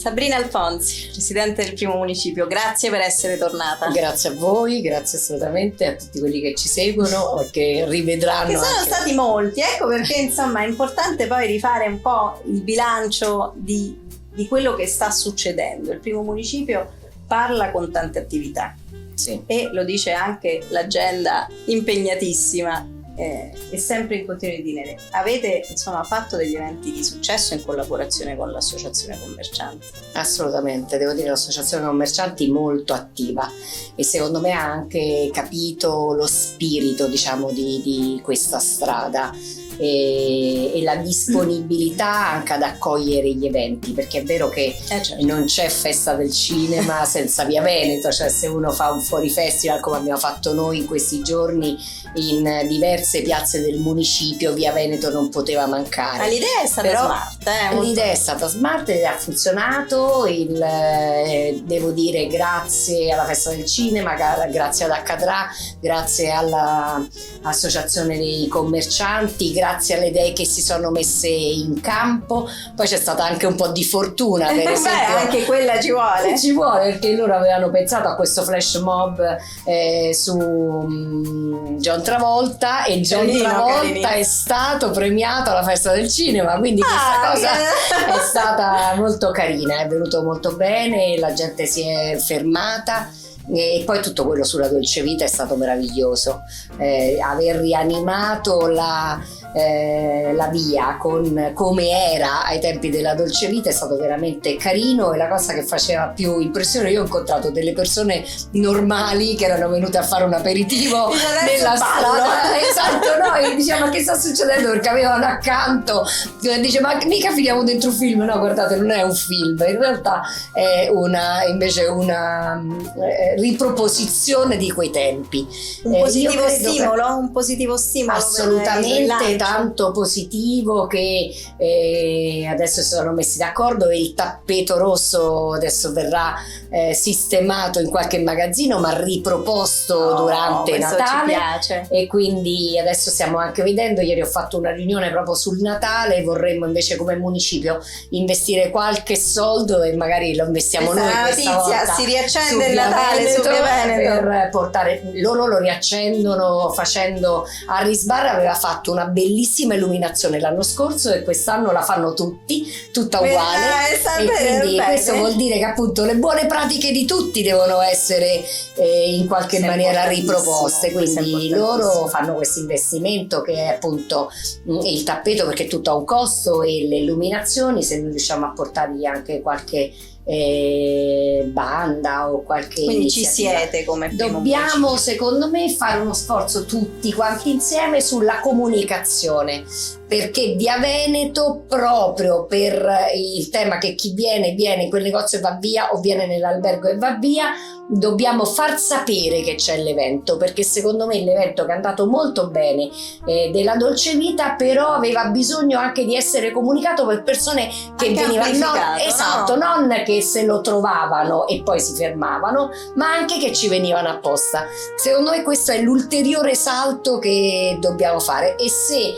Sabrina Alfonsi, presidente del Primo Municipio, grazie per essere tornata. Grazie a voi, grazie assolutamente a tutti quelli che ci seguono e che rivedranno. Che sono stati molti, ecco perché insomma è importante poi rifare un po' il bilancio di quello che sta succedendo. Il Primo Municipio parla con tante attività, sì, e lo dice anche l'agenda impegnatissima e sempre in continuo itinere. Avete insomma fatto degli eventi di successo in collaborazione con l'associazione commercianti. Assolutamente, devo dire l'associazione commercianti molto attiva e secondo me ha anche capito lo spirito, diciamo, di questa strada e la disponibilità anche ad accogliere gli eventi, perché è vero che Certo. non c'è festa del cinema senza Via Veneto, cioè se uno fa un fuori festival come abbiamo fatto noi in questi giorni in diverse piazze del municipio, Via Veneto non poteva mancare. Ma l'idea è stata smart, L'idea è stata smart ed ha funzionato, devo dire grazie alla festa del cinema, grazie ad Accadrà, grazie all'associazione dei commercianti, grazie alle idee che si sono messe in campo. Poi c'è stata anche un po' di fortuna, per esempio. Anche quella ci vuole. Ci vuole, perché loro avevano pensato a questo flash mob su John Travolta, e John Travolta è stato premiato alla festa del cinema, quindi questa cosa è stata molto carina, è venuto molto bene, la gente si è fermata. E poi tutto quello sulla dolce vita è stato meraviglioso, aver rianimato la via con come era ai tempi della dolce vita è stato veramente carino. E la cosa che faceva più impressione, io ho incontrato delle persone normali che erano venute a fare un aperitivo nella strada, esatto, no, e diceva: ma che sta succedendo? Perché avevano accanto, dice: ma mica finiamo dentro un film? No, guardate, non è un film, in realtà è invece una riproposizione di quei tempi. Un positivo stimolo? Un positivo stimolo? Assolutamente, tanto positivo che adesso si sono messi d'accordo e il tappeto rosso adesso verrà sistemato in qualche magazzino, ma riproposto durante Natale. Ci piace. E quindi adesso stiamo anche vedendo, ieri ho fatto una riunione proprio sul Natale, vorremmo invece come municipio investire qualche soldo e magari lo investiamo noi questa volta. Si riaccende il Natale su Via Veneto per portare, loro lo riaccendono facendo, Harris Bar aveva fatto una bellissima illuminazione l'anno scorso e quest'anno la fanno tutta uguale, e quindi questo vuol dire che appunto le buone pratiche di tutti devono essere in qualche maniera riproposte, quindi loro fanno questo investimento che è appunto il tappeto, perché tutto ha un costo, e le illuminazioni, se noi riusciamo a portargli anche qualche banda o qualche quindi iniziativa. Ci siete come dobbiamo secondo me fare uno sforzo tutti quanti insieme sulla comunicazione, perché Via Veneto, proprio per il tema che chi viene in quel negozio e va via, o viene nell'albergo e va via, dobbiamo far sapere che c'è l'evento, perché secondo me l'evento che è andato molto bene della dolce vita, però aveva bisogno anche di essere comunicato per persone che venivano, non che se lo trovavano e poi si fermavano, ma anche che ci venivano apposta. Secondo me questo è l'ulteriore salto che dobbiamo fare, e se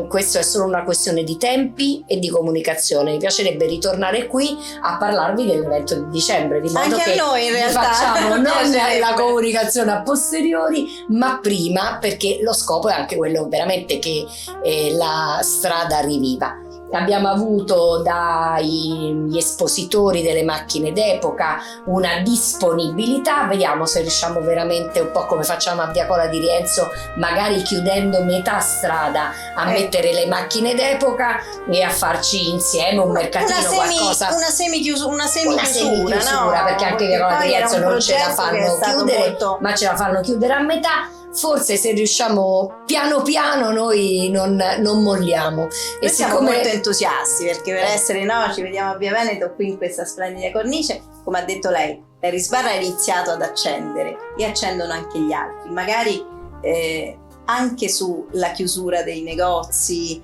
questo è solo una questione di tempi e di comunicazione, mi piacerebbe ritornare qui a parlarvi dell'evento di dicembre, di modo anche che a noi in realtà facciamo non la comunicazione a posteriori ma prima, perché lo scopo è anche quello veramente che la strada riviva. Abbiamo avuto dagli espositori delle macchine d'epoca una disponibilità, vediamo se riusciamo veramente, un po' come facciamo a Via Cola di Rienzo, magari chiudendo metà strada a mettere le macchine d'epoca e a farci insieme un mercatino, qualcosa, una semichiusura, no? Perché anche Via Cola di Rienzo non ce la fanno chiudere, ma ce la fanno chiudere a metà. Forse se riusciamo piano piano noi non molliamo. E siamo molto entusiasti, perché per essere ci vediamo a Via Veneto qui in questa splendida cornice. Come ha detto lei, Harris Bar ha iniziato ad accendere e accendono anche gli altri, magari anche sulla chiusura dei negozi,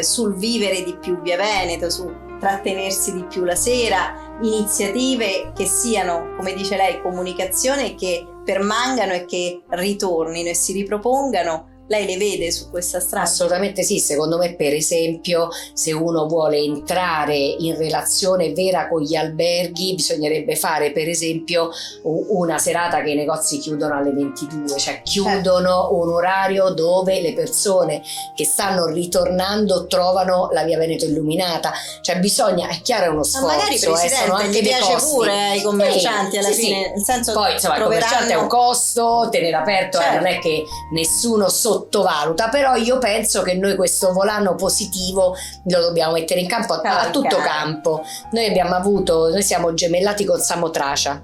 sul vivere di più Via Veneto, su trattenersi di più la sera, iniziative che siano, come dice lei, comunicazione, che permangano e che ritornino e si ripropongano Lei le vede su questa strada? Assolutamente sì, secondo me per esempio se uno vuole entrare in relazione vera con gli alberghi bisognerebbe fare per esempio una serata che i negozi chiudono alle 22, cioè chiudono un orario dove le persone che stanno ritornando trovano la via Veneto illuminata, cioè bisogna, è chiaro, è uno sforzo, magari sono Presidente anche gli dei piace costi. pure ai commercianti alla Sì, fine, sì. nel senso Poi insomma il commerciante è un costo, tenere aperto non è che nessuno sottovaluta, però io penso che noi questo volano positivo lo dobbiamo mettere in campo a tutto campo. Noi siamo gemellati con Samotracia,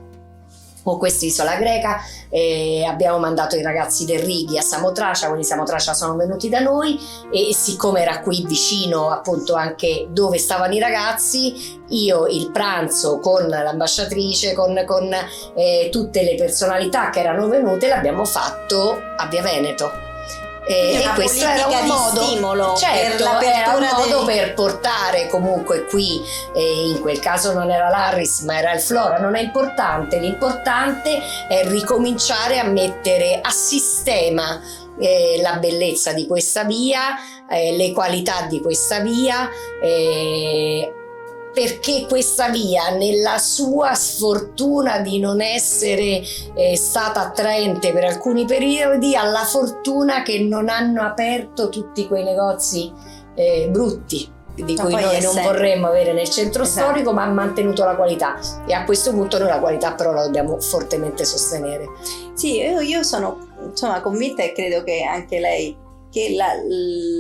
con quest'isola greca, abbiamo mandato i ragazzi del Righi a Samotracia, quelli di Samotracia sono venuti da noi e siccome era qui vicino appunto anche dove stavano i ragazzi, io il pranzo con l'ambasciatrice, con tutte le personalità che erano venute l'abbiamo fatto a Via Veneto. E questo era un modo, stimolo, certo, era un modo per portare comunque qui, in quel caso non era l'Harris ma era il Flora, non è importante, l'importante è ricominciare a mettere a sistema la bellezza di questa via, le qualità di questa via, perché questa via, nella sua sfortuna di non essere stata attraente per alcuni periodi, ha la fortuna che non hanno aperto tutti quei negozi brutti di cui noi non vorremmo avere nel centro storico, ma ha mantenuto la qualità, e a questo punto noi la qualità però la dobbiamo fortemente sostenere. Sì, io sono insomma convinta, e credo che anche lei, che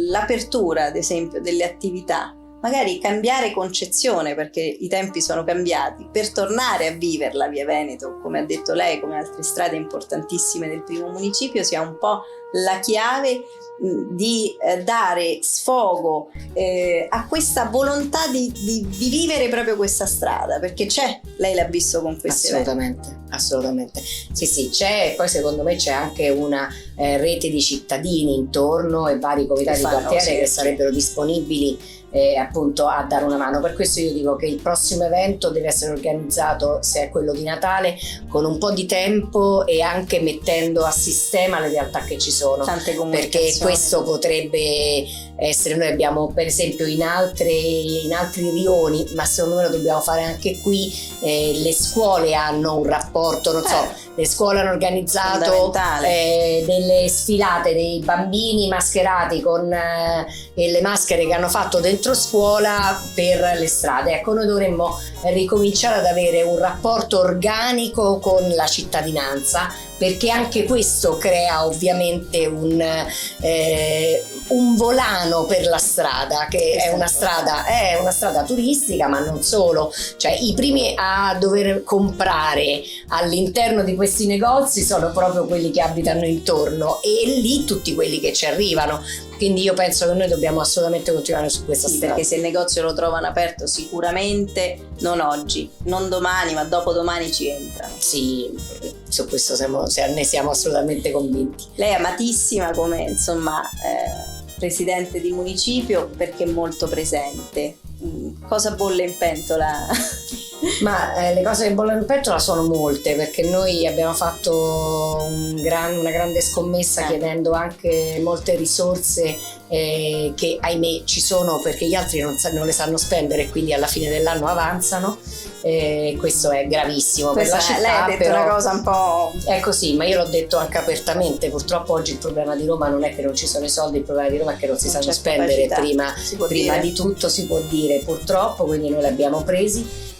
l'apertura ad esempio delle attività, magari cambiare concezione, perché i tempi sono cambiati, per tornare a viverla Via Veneto, come ha detto lei, come altre strade importantissime del primo municipio, sia un po' la chiave di dare sfogo a questa volontà di vivere proprio questa strada, perché c'è, lei l'ha visto con questi assolutamente sì c'è, e poi secondo me c'è anche una rete di cittadini intorno e vari comitati di quartiere che sarebbero disponibili appunto a dare una mano. Per questo io dico che il prossimo evento deve essere organizzato, se è quello di Natale, con un po' di tempo e anche mettendo a sistema le realtà che ci sono, perché questo potrebbe essere, noi abbiamo per esempio in altri rioni, ma secondo me lo dobbiamo fare anche qui, le scuole hanno un rapporto, non so, le scuole hanno organizzato delle sfilate dei bambini mascherati con le maschere che hanno fatto dentro scuola per le strade. Ecco, noi dovremmo ricominciare ad avere un rapporto organico con la cittadinanza, perché anche questo crea ovviamente un volano per la strada, che è una strada turistica, ma non solo, cioè i primi a dover comprare all'interno di questi negozi sono proprio quelli che abitano intorno, e lì tutti quelli che ci arrivano. Quindi io penso che noi dobbiamo assolutamente continuare su questa strada. Perché se il negozio lo trovano aperto, sicuramente non oggi, non domani, ma dopodomani ci entrano. Sì, su questo ne siamo assolutamente convinti. Lei è amatissima come insomma presidente di municipio, perché è molto presente. Cosa bolle in pentola? Ma le cose che bollono in pentola sono molte, perché noi abbiamo fatto una grande scommessa chiedendo anche molte risorse che ahimè ci sono, perché gli altri non le sanno spendere e quindi alla fine dell'anno avanzano. Questo è gravissimo per la città. Lei ha detto una cosa un po'... È così, ma io l'ho detto anche apertamente. Purtroppo oggi il problema di Roma non è che non ci sono i soldi, il problema di Roma è che non si sanno spendere prima di tutto, si può dire, purtroppo. Quindi noi li abbiamo presi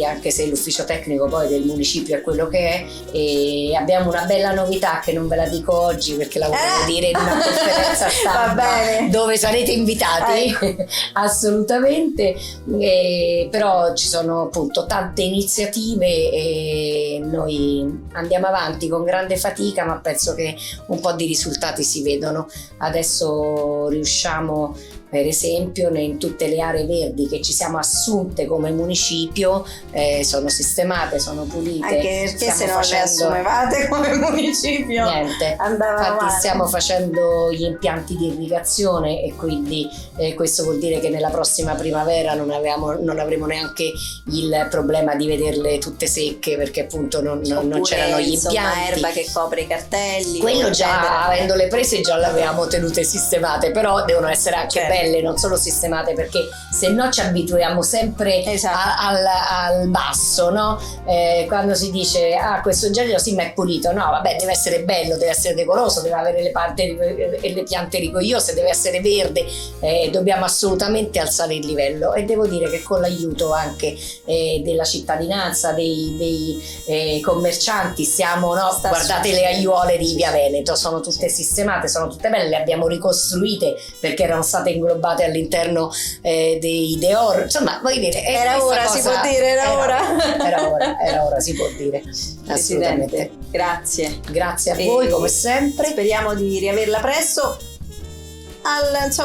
anche se l'ufficio tecnico poi del municipio è quello che è, e abbiamo una bella novità che non ve la dico oggi perché la volevo dire in una conferenza stampa dove sarete invitati. Assolutamente, però ci sono appunto tante iniziative e noi andiamo avanti con grande fatica, ma penso che un po' di risultati si vedono. Adesso riusciamo per esempio in tutte le aree verdi che ci siamo assunte come municipio sono sistemate, sono pulite. Anche perché se non le assumevate come municipio niente, infatti stiamo facendo gli impianti di irrigazione e quindi questo vuol dire che nella prossima primavera non avremo neanche il problema di vederle tutte secche, perché appunto non c'erano gli impianti. Erba che copre i cartelli, quello già avendole prese già le avevamo tenute sistemate, però devono essere anche belle, non solo sistemate, perché se no ci abituiamo sempre al basso, no? Quando si dice questo genere sì ma è pulito, no vabbè, deve essere bello, deve essere decoroso, deve avere le piante rigogliose, deve essere verde, dobbiamo assolutamente alzare il livello, e devo dire che con l'aiuto anche della cittadinanza, dei commercianti stiamo, guardate le aiuole di Via Veneto, sono tutte sistemate, sono tutte belle, le abbiamo ricostruite perché erano state inglobate all'interno dei Deor, insomma voglio dire, era ora, si può dire, era ora, si può dire. Assolutamente. Grazie a voi come sempre, speriamo di riaverla presto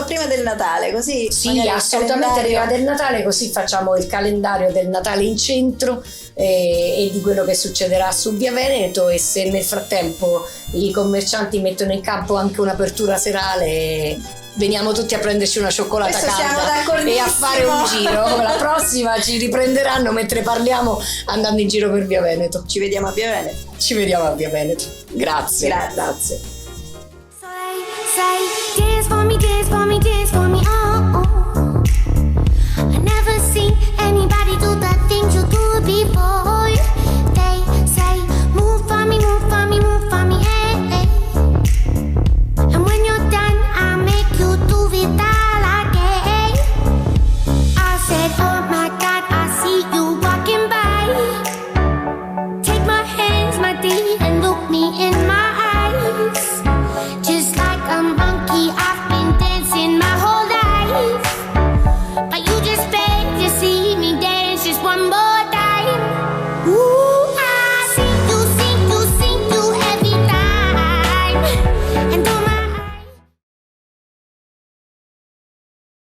prima del Natale, così sì, assolutamente prima del Natale, così facciamo il calendario del Natale in centro e di quello che succederà su Via Veneto, e se nel frattempo i commercianti mettono in campo anche un'apertura serale, veniamo tutti a prenderci una cioccolata calda e a fare un giro. La prossima ci riprenderanno mentre parliamo andando in giro per Via Veneto. Ci vediamo a Via Veneto. Grazie. Say, dance for me, dance for me, dance for me, oh, oh.